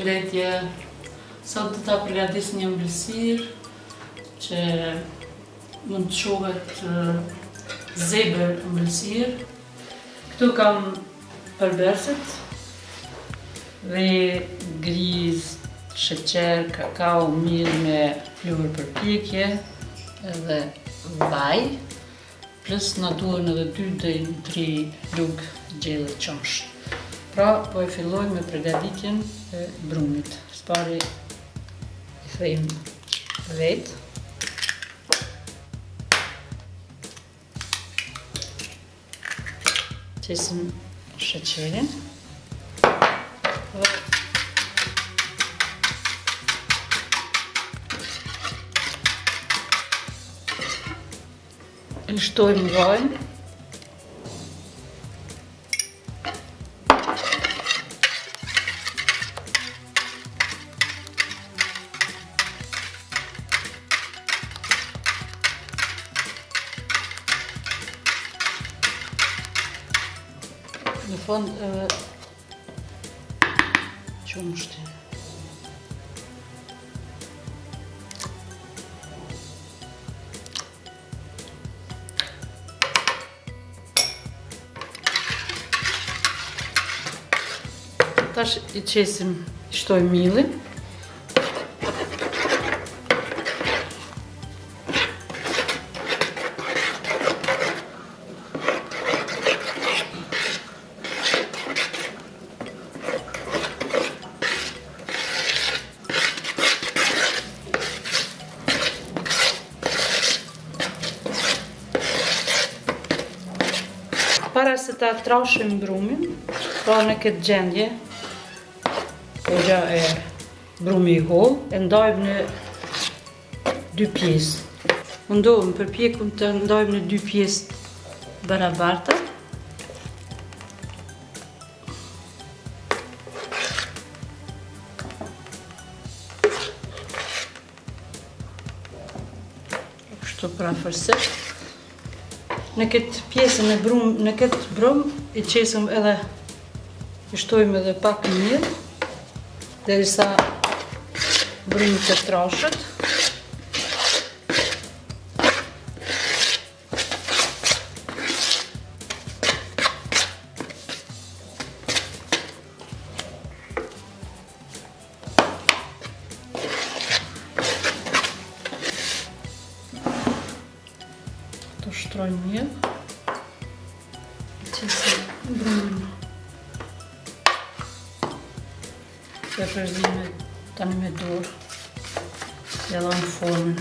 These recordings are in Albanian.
përshëndetje. Sot do ta përgatis një ëmbëlsirë që mund të shohet zebër ëmbëlsirë. Këtu kam përbërësit dhe grizë, sheqer, kakao, miell me pluhur përpjekje edhe vaj, plus na duhen edhe 2 deri në 3 lugë gjellë qumsh. Pra, po e filloj me përgatitjen e brumit. Spari i thejmë vetë. Qesim sheqerin. E shtojmë vajin. Në fund edhe qumshtin. Tash i qesim, i shtoj millin. Para se ta trashim brumin, pra në këtë gjendje, gja e brumi i hollë, e ndajmë në 2 pjesë. Mundohem përpjekum të ndajmë në 2 pjesë barabarta. Kështu parafërsisht. Në këtë pjesën e brum, në këtë brum i qesëm edhe, i shtojmë edhe pak miell, derisa brumi të trashët. Të shtrojmë miell. Qesim brumin. E përzime tani me dorë, e la në formën.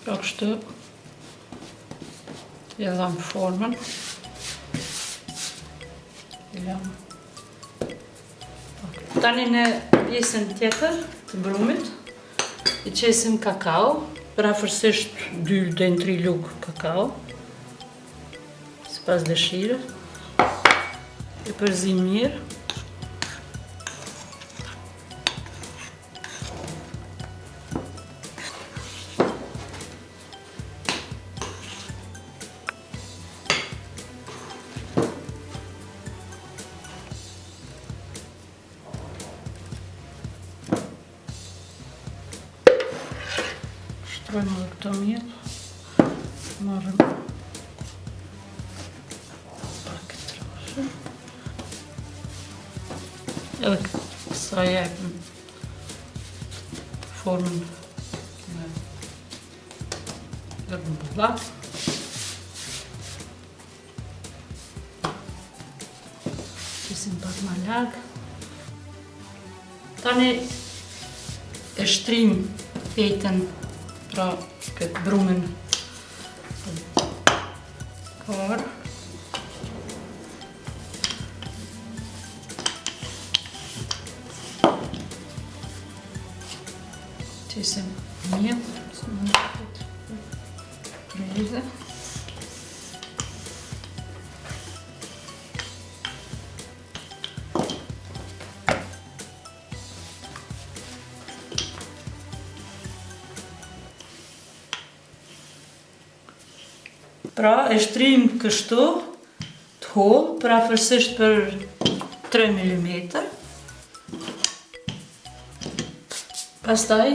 Pra kështu, e la në formën. Tani në pjesën tjetër të brumit i qesim kakao, parafërsisht 2 deri në 3 lugë kakao, sipas dëshirës. E përzim mirë. Shtrojmë edhe këto miell, marrëm pak trashë, edhe kësa jepëm formën me gërmë bullak. Qesim pak ma largë. Tani e shtrim petën, pra këtë brumin kar. Qesim miell, Pra e shtrim kështu të hollë, parafërsisht për 3 mm. Pastaj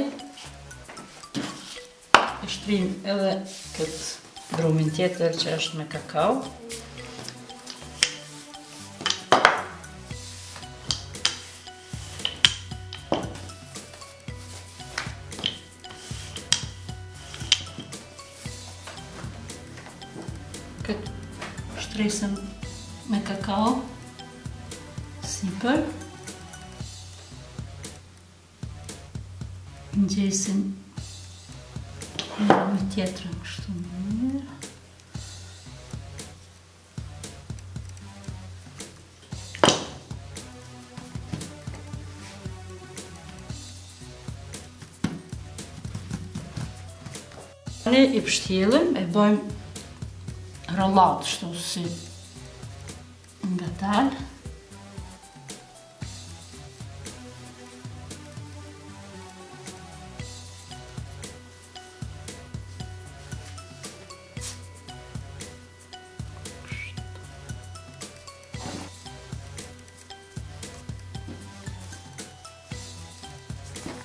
e shtrim edhe këtë brumin tjetër që është me kakao. Këtë shtresëm me kakao sipër. Ngjesim me tjetrën kështu mirë. Ne i pështjellim, e bëjmë rollat kështu si nga dalë.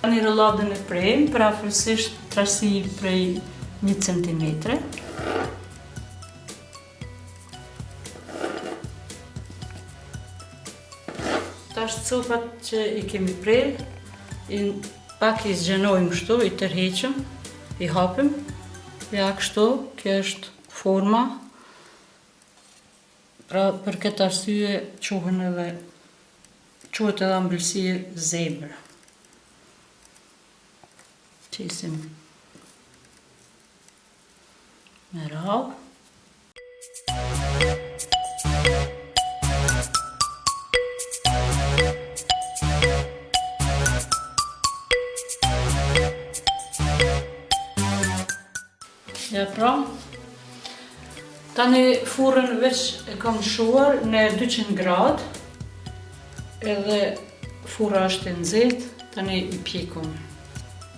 Tani rolladën e prejmë, parafërsisht trasi prej 1 cm. Tash copat që i kemi prerë, pak i zgjenojmë kështu, i tërheqëm, i hapim. Ja kështu, kjo është forma. Pra për këtë arsye quhet edhe ëmbëlsirë zebër. Qesim me radhë. Ja pra, tani furrën veç e kam shuar në 200 gradë, edhe furra është e nxehtë, tani i pjekum.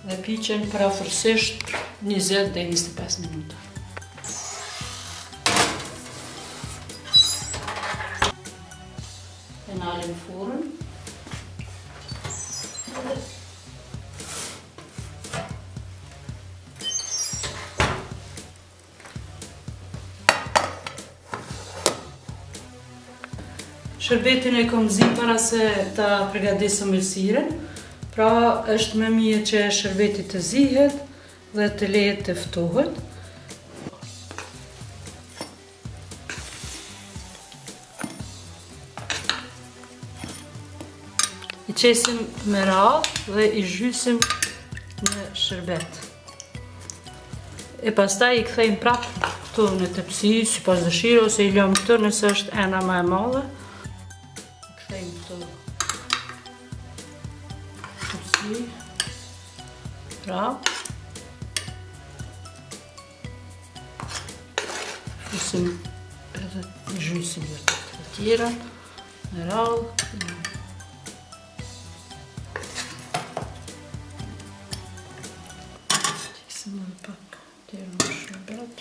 Dhe piqen parafërsisht 20 deri 25 minuta. E nalim furrën. Shërbetin e kom zi para se ta përgatis ëmbëlsiren, pra është më mirë që shërbeti të zihet dhe të lehet të ftohet. I qesim me radhë dhe i zhysim në shërbet. E pastaj i kthejmë prapë këtu në tepsi, sipas dëshirës, ose i lëmë këtë nëse është ena më e madhe. Kthejmë këtu tepsi, prapë. Fusim edhe i zhysim të tjera me radhë. Stiksim edhe pak tjera në shërbet.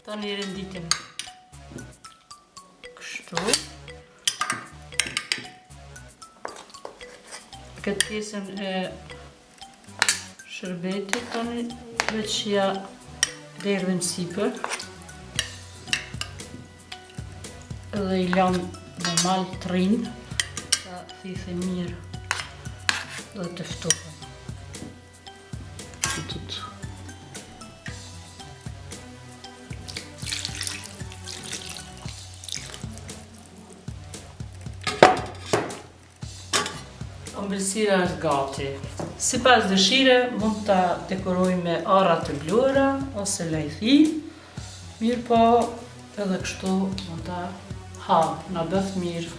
Tani renditim kështu. Këtë pjesën e shërbetit tani veç ja derdhim sipër. Edhe i lam normal të rrinë, ta thithë mirë dhe të ftohen. Ëmbëlsira është gati. Sipas dëshire mund ta dekoroj me arra të bluara ose lajthi, mirë po edhe kështu mund ta ha, na bëth mirë.